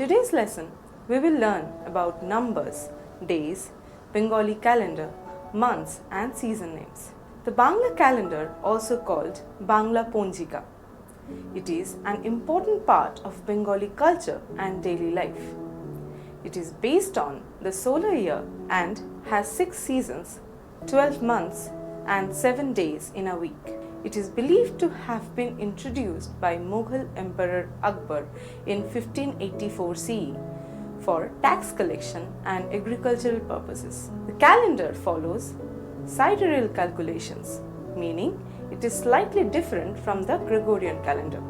today's lesson, we will learn about numbers, days, Bengali calendar, months and season names. The Bangla calendar, also called Bangla Ponjika. It is an important part of Bengali culture and daily life. It is based on the solar year and has 6 seasons, 12 months and 7 days in a week. It is believed to have been introduced by Mughal Emperor Akbar in 1584 CE for tax collection and agricultural purposes. The calendar follows sidereal calculations, meaning it is slightly different from the Gregorian calendar,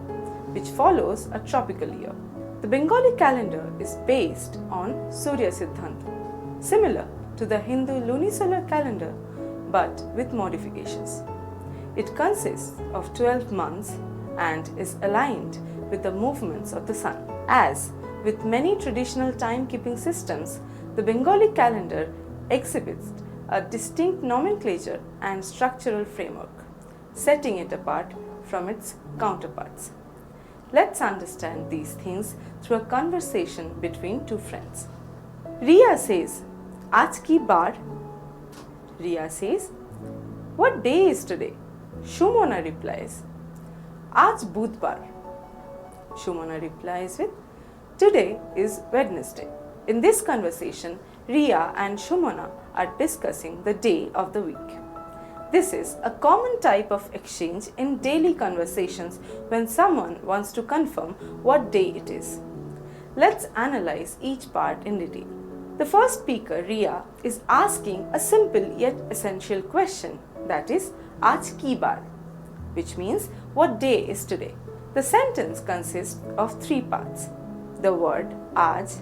which follows a tropical year. The Bengali calendar is based on Surya Siddhanta, similar to the Hindu lunisolar calendar but with modifications. It consists of 12 months and is aligned with the movements of the sun. As with many traditional timekeeping systems, the Bengali calendar exhibits a distinct nomenclature and structural framework, setting it apart from its counterparts. Let's understand these things through a conversation between two friends. Riya says, "Aaj ki bar?" Riya says, "What day is today?" Shumona replies, "Aaj Budbar." Shumona replies with, "Today is Wednesday." In this conversation, Riya and Shumona are discussing the day of the week. This is a common type of exchange in daily conversations when someone wants to confirm what day it is. Let's analyze each part in detail. The first speaker, Riya, is asking a simple yet essential question, that is, "Aaj ki bar?" which means what day is today. The sentence consists of 3 parts. The word aaj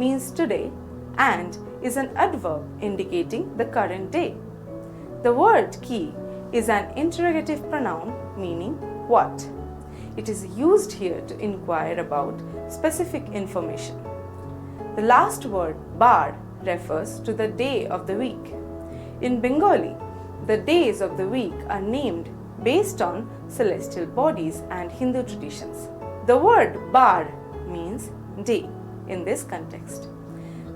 means today and is an adverb indicating the current day. The word ki is an interrogative pronoun meaning what. It is used here to inquire about specific information. The last word bar refers to the day of the week. In Bengali, the days of the week are named based on celestial bodies and Hindu traditions. The word bar means day in this context.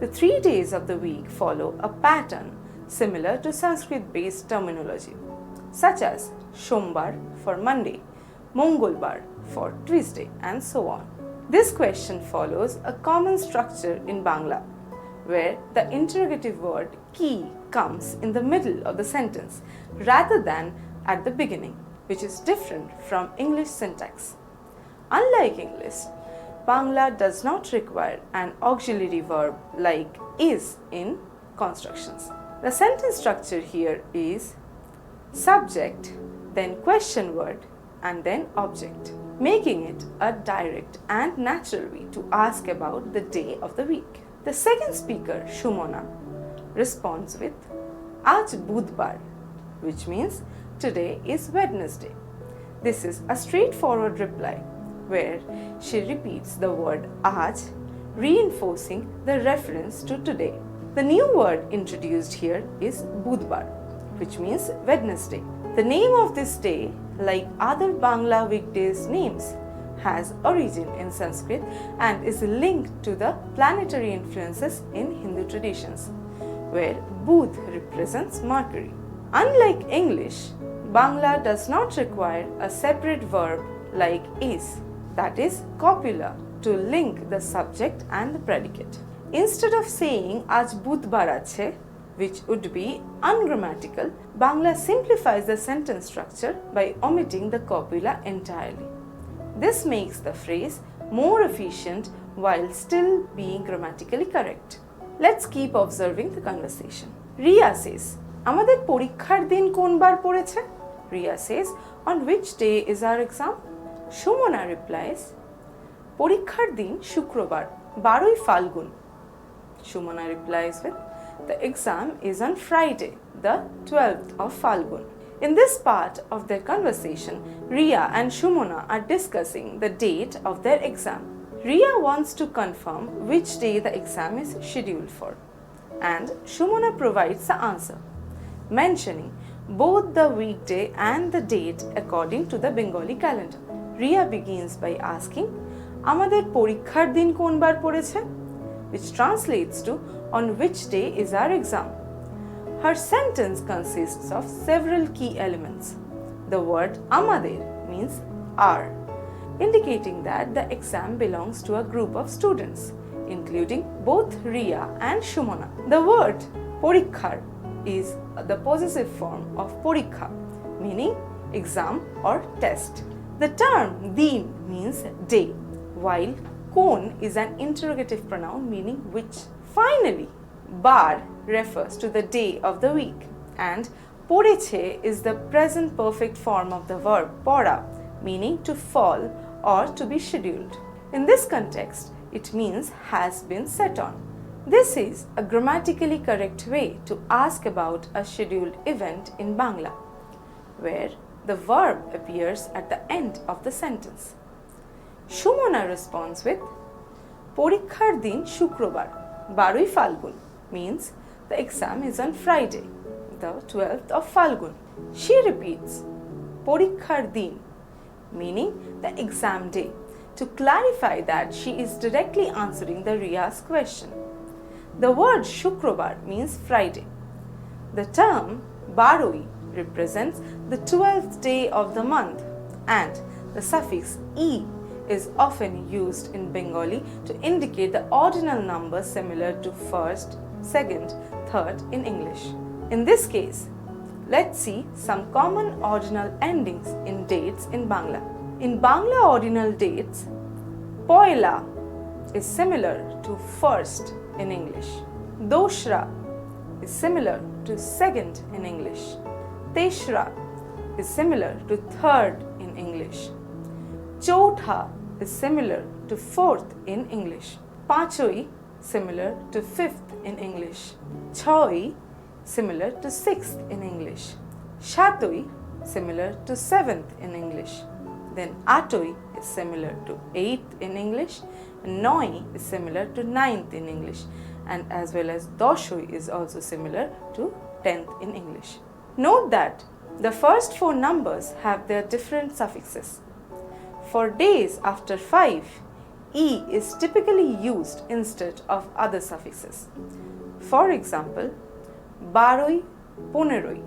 The 3 days of the week follow a pattern similar to Sanskrit-based terminology, such as Sombar for Monday, Mongolbar for Tuesday, and so on. This question follows a common structure in Bangla, where the interrogative word ki comes in the middle of the sentence rather than at the beginning, which is different from English syntax. Unlike English, Bangla does not require an auxiliary verb like is in constructions. The sentence structure here is subject, then question word, and then object, making it a direct and natural way to ask about the day of the week. The second speaker, Shumona, responds with Aaj Budbar, which means today is Wednesday. This is a straightforward reply where she repeats the word aaj, reinforcing the reference to today. The new word introduced here is Budbar, which means Wednesday. The name of this day, like other Bangla weekdays names, has origin in Sanskrit and is linked to the planetary influences in Hindu traditions, where Budh represents Mercury. Unlike English, Bangla does not require a separate verb like is, that is copula, to link the subject and the predicate. Instead of saying Aaj Budbar ache, which would be ungrammatical, Bangla simplifies the sentence structure by omitting the copula entirely. This makes the phrase more efficient while still being grammatically correct. Let's keep observing the conversation. Riya says, "Amader porikkhar din kon bar poreche?" Riya says, "On which day is our exam?" Shumona replies, "Porikkhar din Shukrobar, 12 Falgun." Shumona replies with, "The exam is on Friday, the 12th of Falgun." In this part of their conversation, Riya and Shumona are discussing the date of their exam. Riya wants to confirm which day the exam is scheduled for, and Shumona provides the answer, mentioning both the weekday and the date according to the Bengali calendar. Riya begins by asking, আমাদের পরীক্ষার দিন কোন বার পড়েছে, which translates to on which day is our exam. Her sentence consists of several key elements. The word amader means our, indicating that the exam belongs to a group of students, including both Riya and Shumona. The word porikhar is the possessive form of porikha, meaning exam or test. The term din means day, while kon is an interrogative pronoun meaning which. Finally, bar refers to the day of the week, and poreche is the present perfect form of the verb pora, meaning to fall or to be scheduled. In this context, it means has been set on. This is a grammatically correct way to ask about a scheduled event in Bangla, where the verb appears at the end of the sentence. Shumona responds with Porikhar din Shukrobar, 12 Falgun, means the exam is on Friday, the 12th of Falgun. She repeats Porikhar din, meaning the exam day, to clarify that she is directly answering the Riya's question. The word Shukrobar means Friday. The term Baroi represents the 12th day of the month, and the suffix e is often used in Bengali to indicate the ordinal number similar to first, second, third in English. In this case, let's see some common ordinal endings in dates in Bangla. In Bangla ordinal dates, Poila is similar to first in English. Doshra is similar to second in English. Teshra is similar to third in English. Chautha is similar to fourth in English. Pachoi similar to fifth in English. Chhoi similar to sixth in English. Shatoi similar to seventh in English. Then Atoi is similar to eighth in English. And Noi is similar to ninth in English. And as well as Doshoi is also similar to 10th in English. Note that the first four numbers have their different suffixes. For days after 5, e is typically used instead of other suffixes. For example, baroi, poneroi.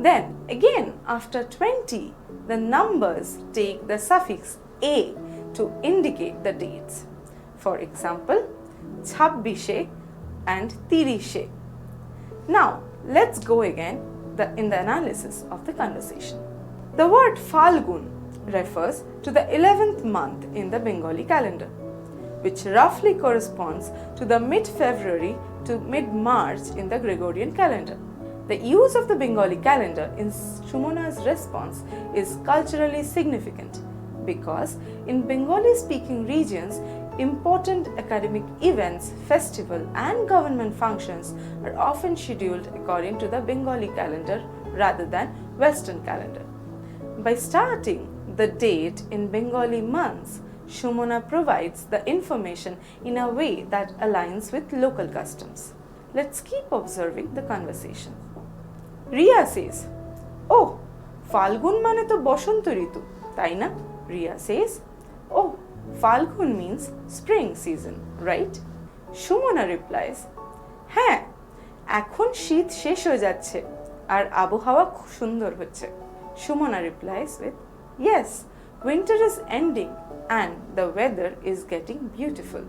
Then again after 20, the numbers take the suffix a to indicate the dates. For example, chhabbishe and tirishe. Now let's go again in the analysis of the conversation. The word Falgun refers to the 11th month in the Bengali calendar, which roughly corresponds to the mid-February to mid-March in the Gregorian calendar. The use of the Bengali calendar in Shumona's response is culturally significant because in Bengali-speaking regions, important academic events, festival and government functions are often scheduled according to the Bengali calendar rather than Western calendar. By starting the date in Bengali months, Shumona provides the information in a way that aligns with local customs. Let's keep observing the conversation. Riya says, "Oh, Falgun mane to Boshanto ritu, tai na?" Riya says, "Oh, Falgun means spring season, right?" Shumona replies, "হ্যাঁ, এখন শীত শেষ হয়ে যাচ্ছে আর আবহাওয়া খুব সুন্দর হচ্ছে." Shumona replies with, "Yes, winter is ending and the weather is getting beautiful."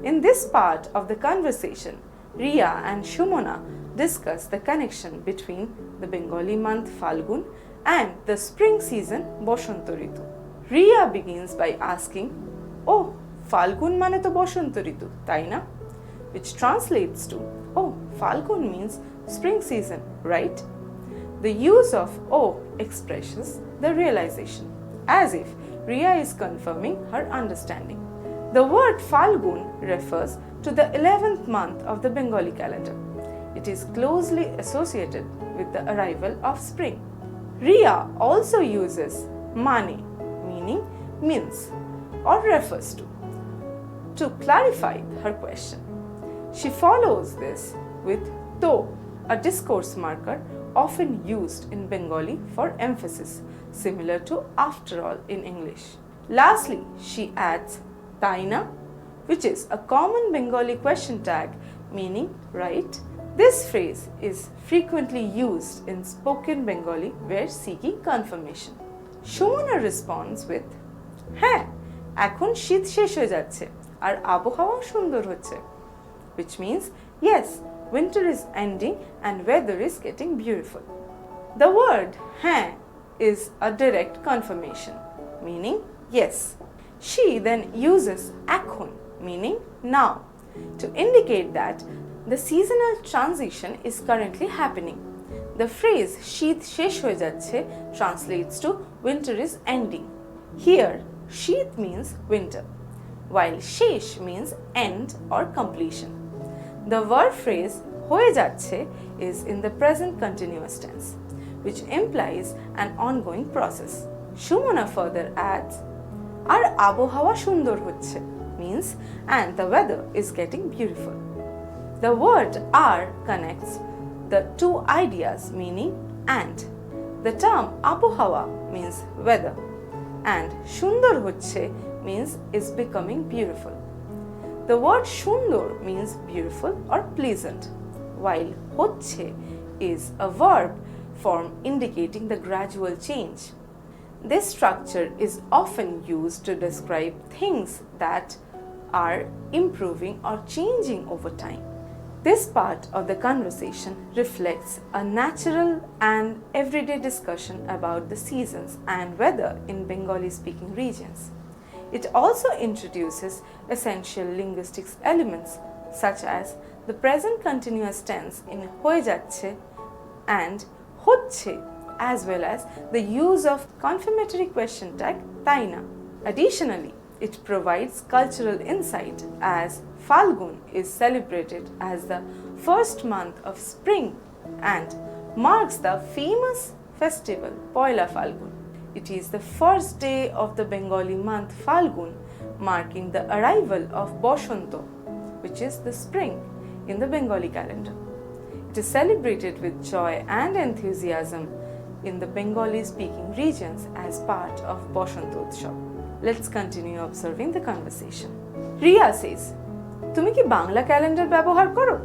In this part of the conversation, Riya and Shumona discuss the connection between the Bengali month Falgun and the spring season Boshanto Ritu. Riya begins by asking, "Oh, Falgun mane to Boshanto Ritu, tai na?" Which translates to, "Oh, Falgun means spring season, right?" The use of "oh" expresses the realization, as if Riya is confirming her understanding. The word Falgun refers to the 11th month of the Bengali calendar. It is closely associated with the arrival of spring. Riya also uses mane, meaning means or refers to clarify her question. She follows this with to, a discourse marker often used in Bengali for emphasis, similar to after all in English. Lastly, she adds Taina, which is a common Bengali question tag meaning right. This phrase is frequently used in spoken Bengali where seeking confirmation. Shumona responds with হ্যাঁ এখন শীত শেষ হয়ে যাচ্ছে আর আবহাওয়া সুন্দর হচ্ছে, which means yes, winter is ending and weather is getting beautiful. The word হ্যাঁ is a direct confirmation meaning yes. She then uses এখন meaning now to indicate that the seasonal transition is currently happening. The phrase শীত শেষ হয়ে যাচ্ছে translates to winter is ending. Here, শীত means winter, while শেষ means end or completion. The verb phrase হয়ে যাচ্ছে is in the present continuous tense, which implies an ongoing process. Shumona further adds, আর আবহাওয়া সুন্দর হচ্ছে means and the weather is getting beautiful. The word are connects the two ideas meaning and. The term আবহাওয়া means weather and সুন্দর হচ্ছে means is becoming beautiful. The word সুন্দর means beautiful or pleasant, while হচ্ছে is a verb form indicating the gradual change. This structure is often used to describe things that are improving or changing over time. This part of the conversation reflects a natural and everyday discussion about the seasons and weather in Bengali-speaking regions. It also introduces essential linguistics elements such as the present continuous tense in হয়ে যাচ্ছে and হচ্ছে, as well as the use of confirmatory question tag taina. Additionally, it provides cultural insight as Falgun is celebrated as the first month of spring and marks the famous festival Poila Falgun. It is the first day of the Bengali month Falgun, marking the arrival of Boshanto, which is the spring in the Bengali calendar. It is celebrated with joy and enthusiasm in the Bengali-speaking regions as part of Boshanto Utsav. Let's continue observing the conversation. Riya says, তুমি কি Bangla calendar ব্যবহার করো?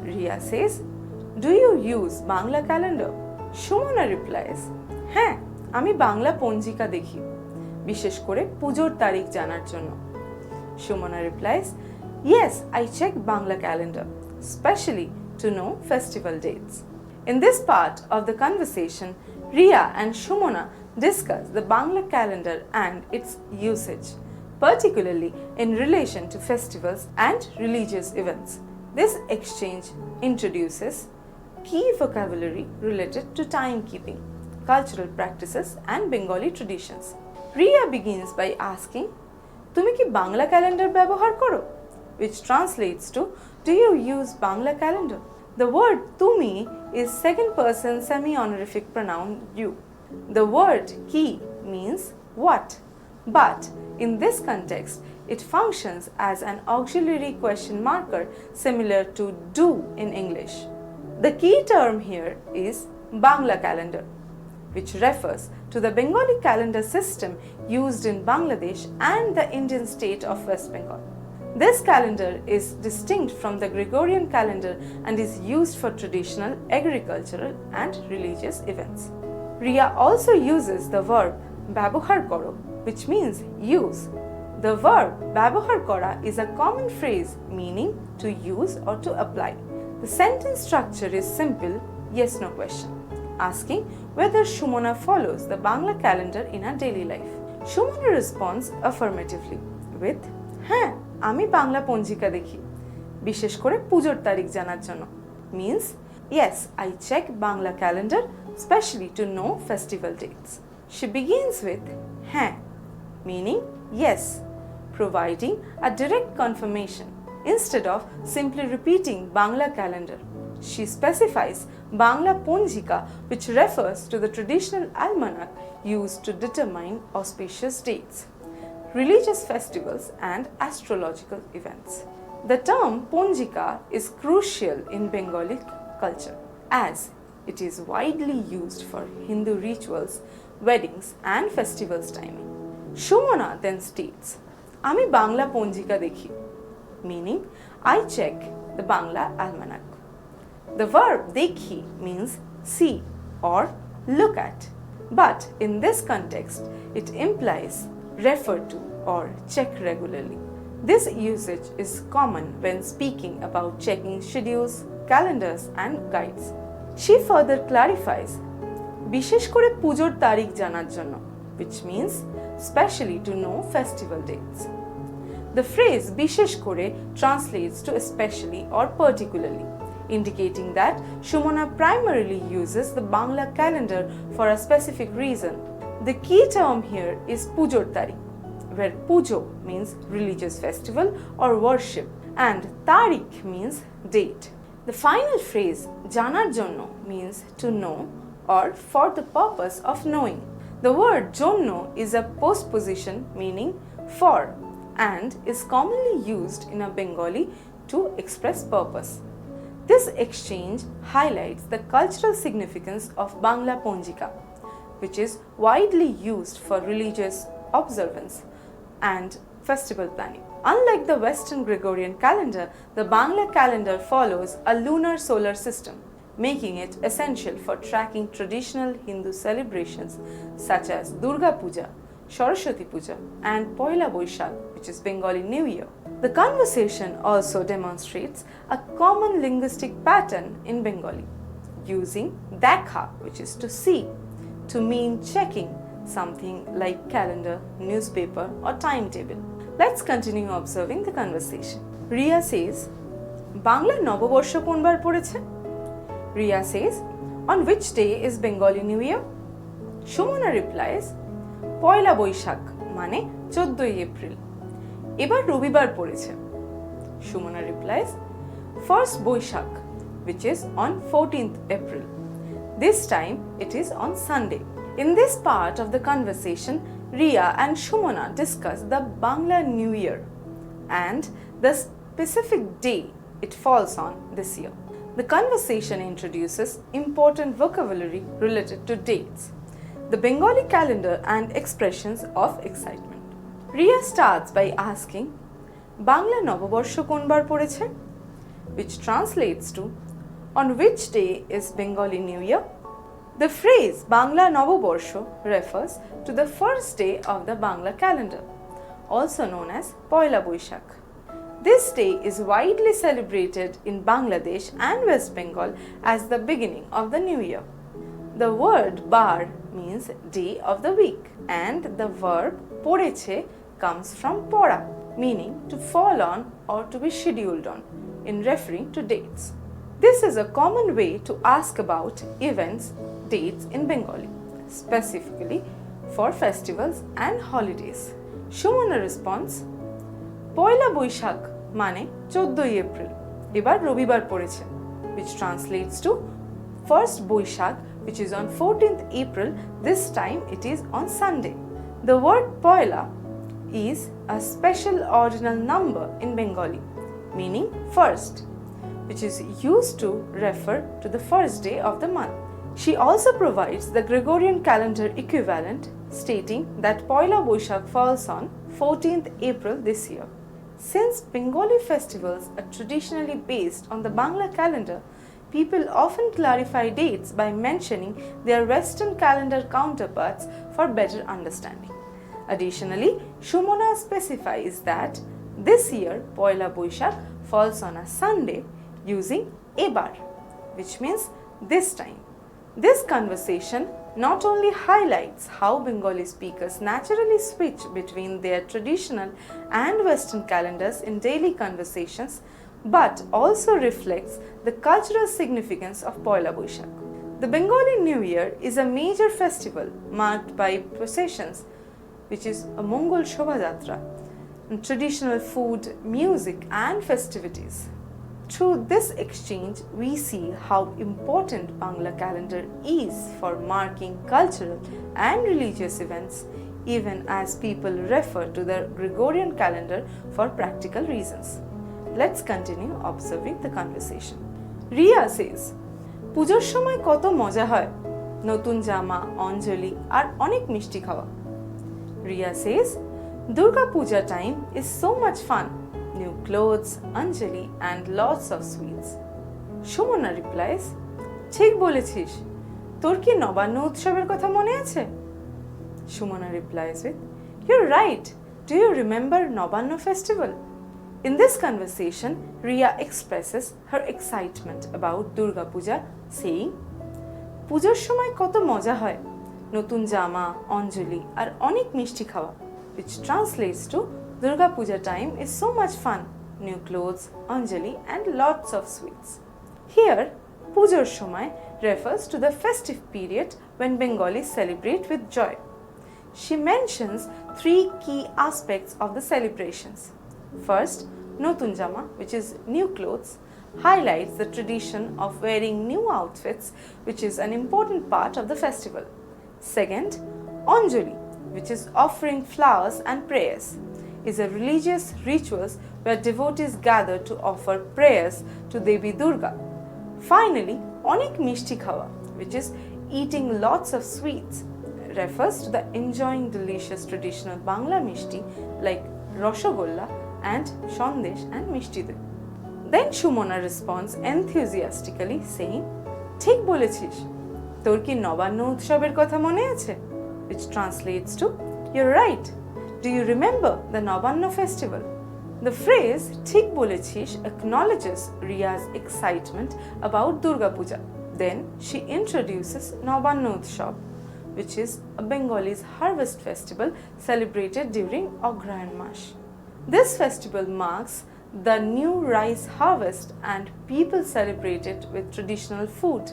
Riya says, do you use Bangla calendar? Sumana replies, হ্যাঁ আমি বাংলা পঞ্জিকা দেখি, বিশেষ করে পুজোর তারিখ জানার জন্য. Shumona replies, yes, I check Bangla calendar, especially to know festival dates. In this part of the conversation, Riya and Shumona discuss the Bangla calendar and its usage, particularly in relation to festivals and religious events. This exchange introduces key vocabulary related to timekeeping, cultural practices and Bengali traditions. Riya begins by asking, তুমি কি Bangla calendar ব্যবহার করো? Which translates to, do you use Bangla calendar? The word tumi is second person semi-honorific pronoun you. The word ki means what, but in this context, it functions as an auxiliary question marker similar to do in English. The key term here is Bangla calendar, which refers to the Bengali calendar system used in Bangladesh and the Indian state of West Bengal. This calendar is distinct from the Gregorian calendar and is used for traditional, agricultural and religious events. Riya also uses the verb ব্যবহার করো, which means use. The verb ব্যবহার করা is a common phrase meaning to use or to apply. The sentence structure is simple yes-no question, asking whether Shumona follows the Bangla calendar in her daily life. Shumona responds affirmatively with হ্যাঁ আমি বাংলা পঞ্জিকা দেখি, বিশেষ করে পুজোর তারিখ জানার জন্য, means yes, I check Bangla calendar especially to know festival dates. She begins with হ্যাঁ meaning yes, providing a direct confirmation instead of simply repeating Bangla calendar. She specifies Bangla Ponjika, which refers to the traditional almanac used to determine auspicious dates, religious festivals and astrological events. The term Ponjika is crucial in Bengali culture as it is widely used for Hindu rituals, weddings and festivals timing. Shumona then states, আমি বাংলা পঞ্জিকা দেখি, meaning I check the Bangla almanac. The verb dekhi means see or look at, but in this context it implies refer to or check regularly. This usage is common when speaking about checking schedules, calendars and guides. She further clarifies বিশেষ করে পুজোর তারিখ জানার জন্য, which means specially to know festival dates. The phrase বিশেষ করে translates to especially or particularly, indicating that Shumona primarily uses the Bangla calendar for a specific reason. The key term here is pujor tarik, where pujo means religious festival or worship and tarik means date. The final phrase janar jonno means to know or for the purpose of knowing. The word jonno is a postposition meaning for and is commonly used in a Bengali to express purpose. This exchange highlights the cultural significance of Bangla Ponjika, which is widely used for religious observance and festival planning. Unlike the Western Gregorian calendar, the Bangla calendar follows a lunar solar system, making it essential for tracking traditional Hindu celebrations such as Durga Puja, Saraswati Puja and Poila Boishakh, which is Bengali New Year. The conversation also demonstrates a common linguistic pattern in Bengali, using dekha, which is to see, to mean checking something like calendar, newspaper or timetable. Let's continue observing the conversation. Riya says, Bangla Noboborsho kon bar poreche? Riya says, on which day is Bengali New Year? Shumona replies, Poila Boishakh মানে 14ই April. এবার রবিবার পড়েছে। Shumona replies, first Boishakh, which is on 14th April. This time it is on Sunday. In this part of the conversation, Riya and Shumona discuss the Bangla New Year and the specific day it falls on this year. The conversation introduces important vocabulary related to dates, the Bengali calendar and expressions of excitement. Riya starts by asking, Bangla Noboborsho kon bar poreche? Which translates to, on which day is Bengali New Year? The phrase Bangla Noboborsho refers to the first day of the Bangla calendar, also known as Poila Boishakh. This day is widely celebrated in Bangladesh and West Bengal as the beginning of the new year. The word bar means day of the week and the verb poreche comes from pora, meaning to fall on or to be scheduled on, in referring to dates. This is a common way to ask about events, dates in Bengali, specifically for festivals and holidays. Shumona responds, Poila Boishakh মানে 14ই April. এবার রবিবার পড়েছে, which translates to first Boishakh, which is on 14th April. This time it is on Sunday. The word Poila is a special ordinal number in Bengali, meaning first, which is used to refer to the first day of the month. She also provides the Gregorian calendar equivalent, stating that Poila Boishakh falls on 14th April this year. Since Bengali festivals are traditionally based on the Bangla calendar, people often clarify dates by mentioning their Western calendar counterparts for better understanding. Additionally, Shumona specifies that this year Poila Boishakh falls on a Sunday using ebar, which means this time. This conversation not only highlights how Bengali speakers naturally switch between their traditional and Western calendars in daily conversations, but also reflects the cultural significance of Poila Boishakh. The Bengali New Year is a major festival marked by processions, which is a Mongol Shobhajatra, and traditional food, music and festivities. Through this exchange, we see how important Bangla calendar is for marking cultural and religious events, even as people refer to the Gregorian calendar for practical reasons. Let's continue observing the conversation. Riya says, পুজোর সময় কত মজা হয়, নতুন জামা, অঞ্জলি আর অনেক মিষ্টি খাওয়া। Riya says, Durga Puja time is so much fun. New clothes, Anjali, and lots of sweets. Sumana replies, ঠিক বলেছিস, তোর কি নবান্ন উৎসবের কথা মনে আছে? Shumana replies with, you're right. Do you remember Nabanno festival? In this conversation, Riya expresses her excitement about Durga Puja, saying, পূজার সময় কত মজা হয়, নতুন জামা, অঞ্জলি আর অনেক মিষ্টি খাওয়া, which translates to Durga Puja time is so much fun, new clothes, Anjali and lots of sweets. Here, Pujar Shomai refers to the festive period when Bengalis celebrate with joy. She mentions three key aspects of the celebrations. First, Notun Jama, which is new clothes, highlights the tradition of wearing new outfits, which is an important part of the festival. Second, Anjali, which is offering flowers and prayers, is a religious rituals where devotees gather to offer prayers to Devi Durga. Finally, Onik Mishti Khawa, which is eating lots of sweets, refers to the enjoying delicious traditional Bangla mishti like Roshogolla and Shondesh and Mishti Doi. Then Shumona responds enthusiastically saying, ঠিক বলেছিস, তোর কি নবান্ন উৎসবের কথা মনে আছে? Which translates to, you're right. Do you remember the Nabanno festival? The phrase ঠিক বলেছিস acknowledges Riya's excitement about Durga Puja. Then she introduces Nabanno Utshab, which is a Bengali harvest festival celebrated during Agrayan Mash. This festival marks the new rice harvest and people celebrate it with traditional food,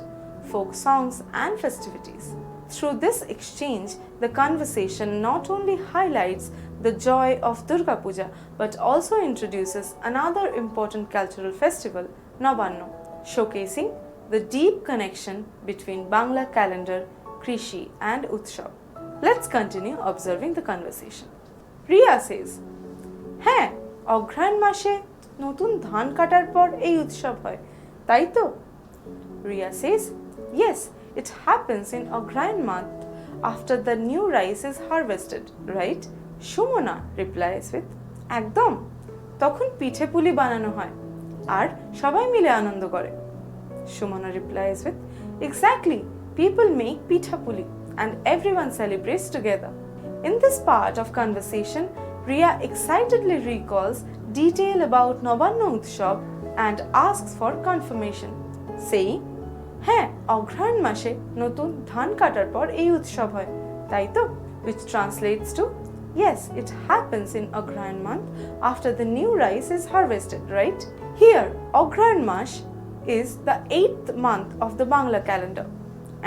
folk songs and festivities. Through this exchange, the conversation not only highlights the joy of Durga Puja but also introduces another important cultural festival, Nabanno, showcasing the deep connection between Bangla calendar, Krishi and Utshab. Let's continue observing the conversation. Riya says, হ্যাঁ, অঘ্রাণ মাসে নতুন ধান কাটার পর এই উৎসব হয়, তাই তো? Riya says, yes, it happens in Agrayan month after the new rice is harvested, right? Shumona replies with, একদম, তখন পিঠে পুলি বানানো হয় আর সবাই মিলে আনন্দ করে. Shumona replies with, exactly, people make pitha puli and everyone celebrates together. In this part of conversation, Riya excitedly recalls detail about Nabanno Utshab and asks for confirmation, saying, হ্যাঁ, অঘ্রাণ মাসে নতুন ধান কাটার পর এই উৎসব হয়, তাই তো? Which translates to, yes, it happens in Agrayan month after the new rice is harvested, right? Here, Agrayan Mash is the 8th month of the Bangla calendar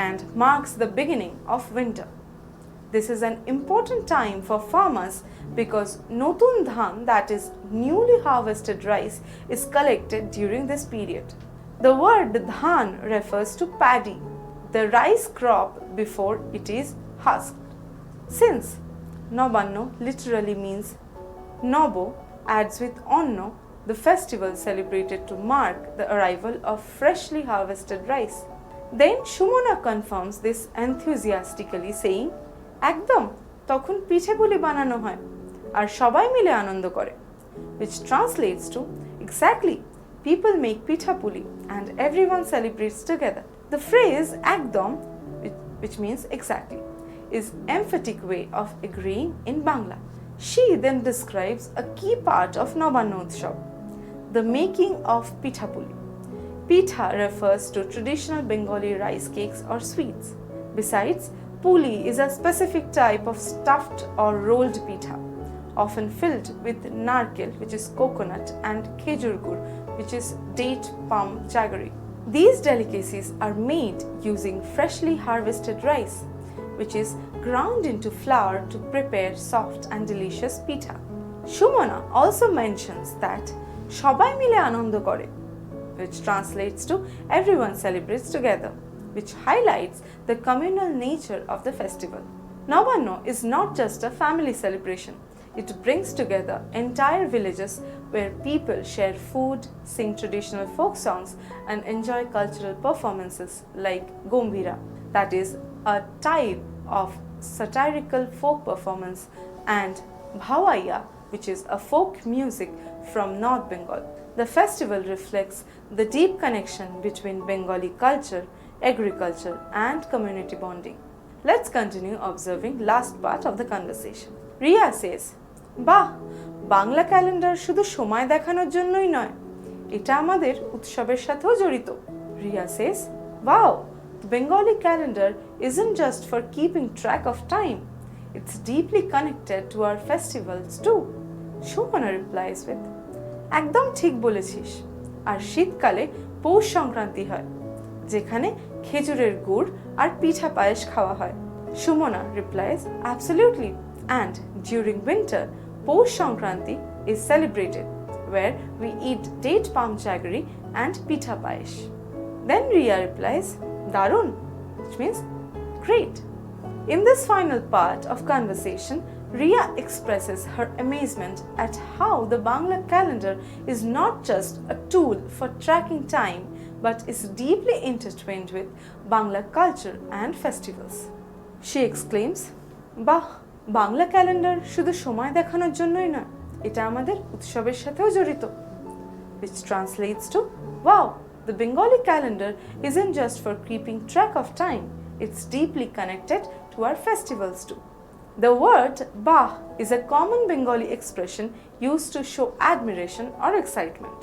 and marks the beginning of winter. This is an important time for farmers because Notun Dhan, that is newly harvested rice, is collected during this period. The word dhan refers to paddy, the rice crop before it is husked. Since Nabanno literally means Nobo adds with Onno, the festival celebrated to mark the arrival of freshly harvested rice. Then Shumona confirms this enthusiastically saying, একদম, তখন পিঠে পুলি বানানো হয় আর সবাই মিলে আনন্দ করে, which translates to, exactly, people make pitha puli and everyone celebrates together. The phrase ekdom, which means exactly, is emphatic way of agreeing in Bangla. She then describes a key part of Nabanno Utshab, the making of pitha puli. Pitha refers to traditional Bengali rice cakes or sweets. Besides, puli is a specific type of stuffed or rolled pitha, often filled with narkel, which is coconut, and khejur gur, which is date palm jaggery. These delicacies are made using freshly harvested rice, which is ground into flour to prepare soft and delicious pitha. Shumona also mentions that সবাই মিলে আনন্দ করে, which translates to everyone celebrates together, which highlights the communal nature of the festival. Nabanno is not just a family celebration. It brings together entire villages where people share food, sing traditional folk songs, and enjoy cultural performances like Gombira, that is a type of satirical folk performance, and Bhawaiya, which is a folk music from North Bengal. The festival reflects the deep connection between Bengali culture, agriculture, and community bonding. Let's continue observing last part of the conversation. Ria says, বাহ, Bangla calendar শুধু সময় দেখানোর জন্যই নয়, এটা আমাদের উৎসবের সাথেও জড়িত। Ria says, wow, the Bengali calendar isn't just for keeping track of time, it's deeply connected to our festivals too. Shomana replies with, একদম ঠিক বলেছিস, আর শীতকালে পৌষ সংক্রান্তি হয়, যেখানে খেজুরের গুড় আর পিঠা পায়েস খাওয়া হয়। Shumona replies, absolutely, and during winter, Poush Sankranti is celebrated, where we eat date palm jaggery and pitha payesh. Then Ria replies, Darun, which means great. In this final part of conversation, Ria expresses her amazement at how the Bangla calendar is not just a tool for tracking time, but is deeply intertwined with Bangla culture and festivals. She exclaims, বাহ, Bangla calendar শুধু সময় দেখানোর জন্যই নয়, এটা আমাদের উৎসবের সাথেও জড়িত, which translates to, wow, the Bengali calendar isn't just for keeping track of time, it's deeply connected to our festivals too. The word bah is a common Bengali expression used to show admiration or excitement.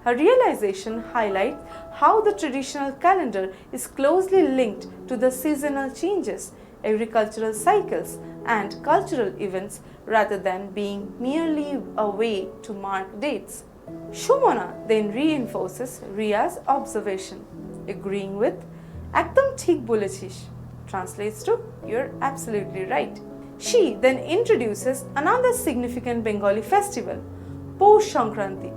Her realization highlights how the traditional calendar is closely linked to the seasonal changes, agricultural cycles, and cultural events rather than being merely a way to mark dates. Shumona then reinforces Ria's observation, agreeing with, একদম ঠিক বলেছিস, translates to, you're absolutely right. She then introduces another significant Bengali festival, Poush Sankranti,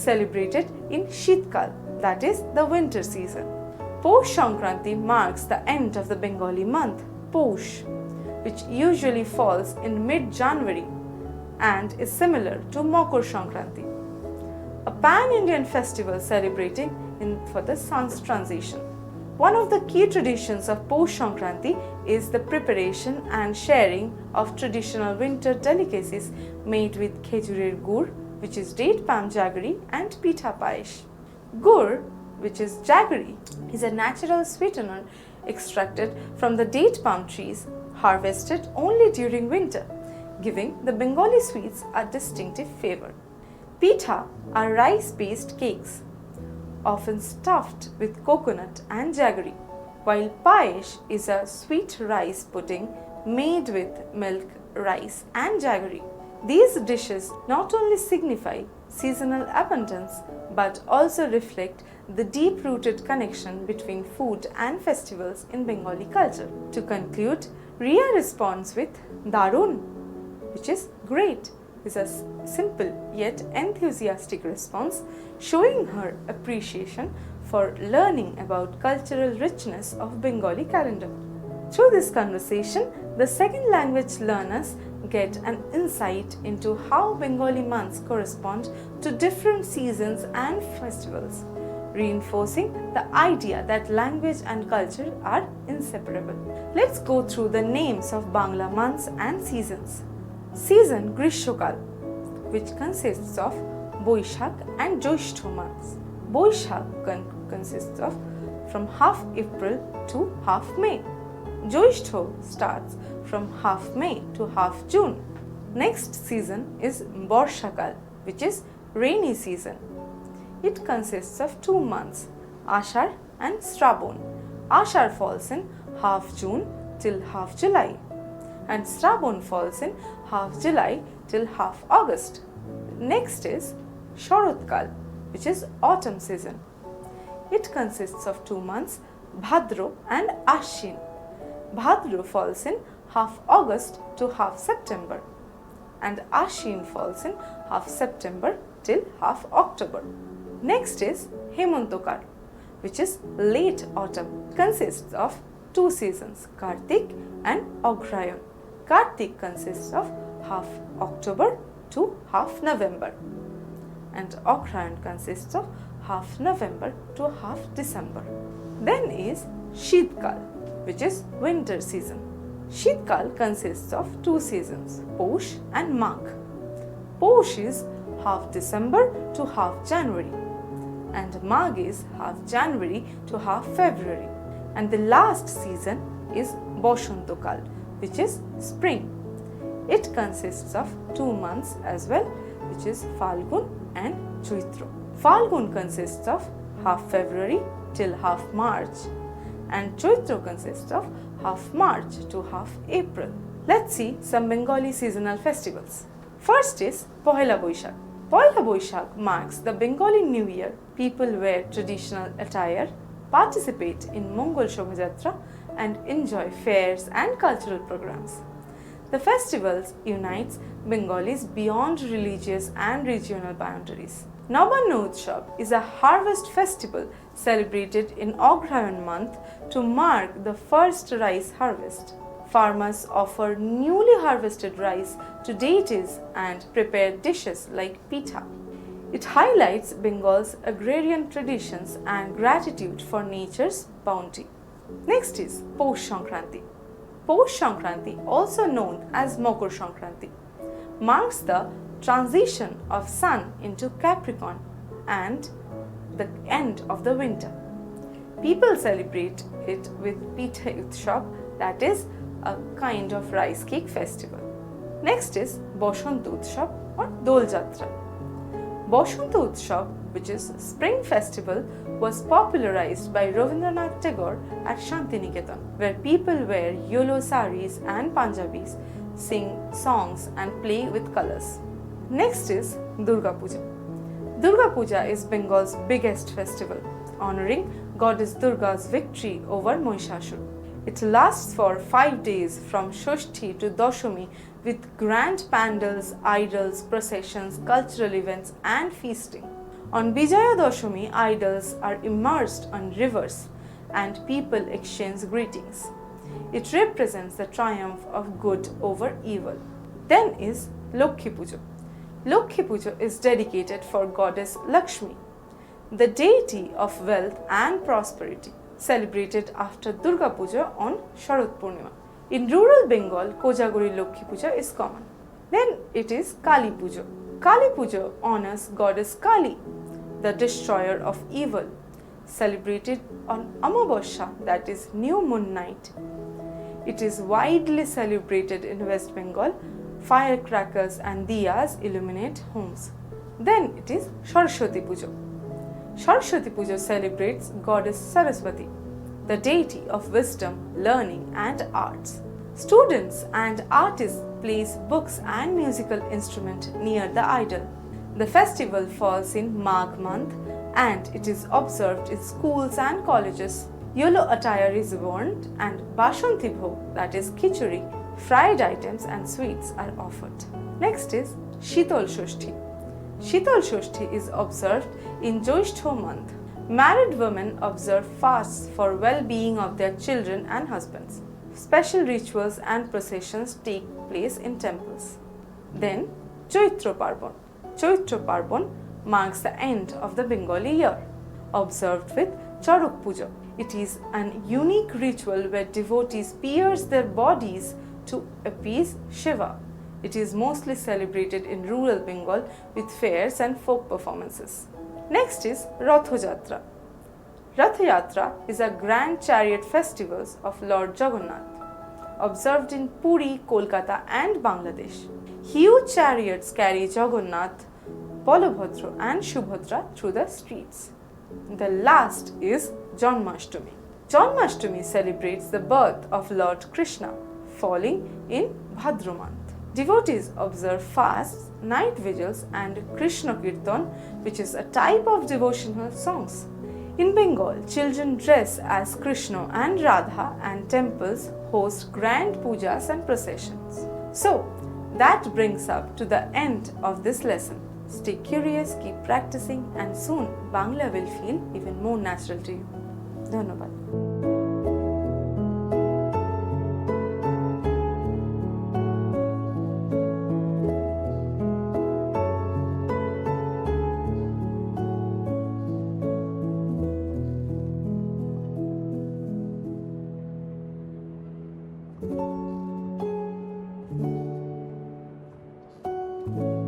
celebrated in Shitkal, that is the winter season. Poush Sankranti marks the end of the Bengali month, Poush, which usually falls in mid-January and is similar to Makar Sankranti, a pan-Indian festival celebrating for the sun's transition. One of the key traditions of Poush Sankranti is the preparation and sharing of traditional winter delicacies made with Khejurer Gur, which is date palm jaggery, and pitha payesh. Gur, which is jaggery, is a natural sweetener extracted from the date palm trees harvested only during winter, giving the Bengali sweets a distinctive flavor. Pitha are rice-based cakes, often stuffed with coconut and jaggery, while payesh is a sweet rice pudding made with milk, rice, and jaggery. These dishes not only signify seasonal abundance but also reflect the deep-rooted connection between food and festivals in Bengali culture. To conclude, Ria responds with Darun, which is great, is a simple yet enthusiastic response, showing her appreciation for learning about cultural richness of Bengali calendar. Through this conversation, the second language learners get an insight into how Bengali months correspond to different seasons and festivals, reinforcing the idea that language and culture are inseparable. Let's go through the names of Bangla months and seasons. Season Grishokal, which consists of Boishak and Joishtho months. Boishak consists of from half April to half May. Joishtho starts from half May to half June. Next season is Borshakal, which is rainy season. It consists of 2 months, Ashar and Strabon. Ashar falls in half June till half July, and Strabon falls in half July till half August. Next is Shorotkal, which is autumn season. It consists of 2 months, Bhadro and Ashin. Bhadro falls in half August to half September, and Ashin falls in half September till half October. Next is Hemontokar, which is late autumn. It consists of 2 seasons, Kartik and Agrayan. Kartik consists of half October to half November, and Agrayan consists of half November to half December. Then is Shitkal, which is winter season. Shitkal consists of two seasons, Posh and Magh. Posh is half December to half January, and Magh is half January to half February. And the last season is Boshantokal, which is spring. It consists of 2 months as well, which is Falgun and Chaitra. Falgun consists of half February till half March, and Chaitra consists of half March to half April. Let's see some Bengali seasonal festivals. First is Pohela Boishakh. Pohela Boishakh marks the Bengali New Year. People wear traditional attire, participate in Mongol Shobhajatra, and enjoy fairs and cultural programs. The festival unites Bengalis beyond religious and regional boundaries. Nabanna Utsav is a harvest festival celebrated in Agrayan month to mark the first rice harvest. Farmers offer newly harvested rice to deities and prepare dishes like pitha. It highlights Bengal's agrarian traditions and gratitude for nature's bounty. Next is Posh Sankranti. Posh Sankranti, also known as Makar Sankranti, marks the transition of sun into Capricorn and the end of the winter. People celebrate it with Pitha Utsav, that is a kind of rice cake festival. Next is Boshant Utsav or Dol Jatra. Boshant Utsav, which is spring festival, was popularized by Rabindranath Tagore at Shantiniketan, where people wear yellow saris and Punjabis, sing songs and play with colors. Next is Durga Puja. Durga Puja is Bengal's biggest festival, honoring goddess Durga's victory over Mahishasur. It lasts for 5 days from Shashti to Dashami with grand pandals, idols, processions, cultural events and feasting. On Bijaya Dashami, idols are immersed on rivers and people exchange greetings. It represents the triumph of good over evil. Then is Lokhi Puja. Lokhi Puja is dedicated for goddess Lakshmi, the deity of wealth and prosperity, celebrated after Durga Puja on Sharad Purnima. In rural Bengal, Kojagori Lokhi Puja is common. Then it is Kali Puja. Kali Puja honors goddess Kali, the destroyer of evil, celebrated on Amavasya, that is new moon night. It is widely celebrated in West Bengal. Firecrackers and diyas illuminate homes. Then it is Saraswati Puja. Saraswati Puja celebrates goddess Saraswati, the deity of wisdom, learning and arts. Students and artists place books and musical instruments near the idol. The festival falls in Magh month and it is observed in schools and colleges. Yellow attire is worn and Bashanti Bhog, that is khichuri, fried items and sweets are offered. Next is Shital Shashti. Shital Shashti is observed in Joishtha month. Married women observe fasts for well-being of their children and husbands. Special rituals and processions take place in temples. Then Chaitra Parbon. Chaitra Parbon marks the end of the Bengali year, observed with Charuk Puja. It is an unique ritual where devotees pierce their bodies to appease Shiva. It is mostly celebrated in rural Bengal with fairs and folk performances. Next is Ratha Jatra. Ratha Yatra is a grand chariot festival of Lord Jagannath, observed in Puri, Kolkata and Bangladesh. Huge chariots carry Jagannath, Balabhadra and Subhadra through the streets. The last is Janmashtami. Janmashtami celebrates the birth of Lord Krishna, falling in Bhadra month. Devotees observe fasts, night vigils and Krishna Kirtan, which is a type of devotional songs. In Bengal, children dress as Krishna and Radha and temples host grand pujas and processions. So, that brings up to the end of this lesson. Stay curious, keep practicing and soon Bangla will feel even more natural to you. Dhanyabad. Thank you. you.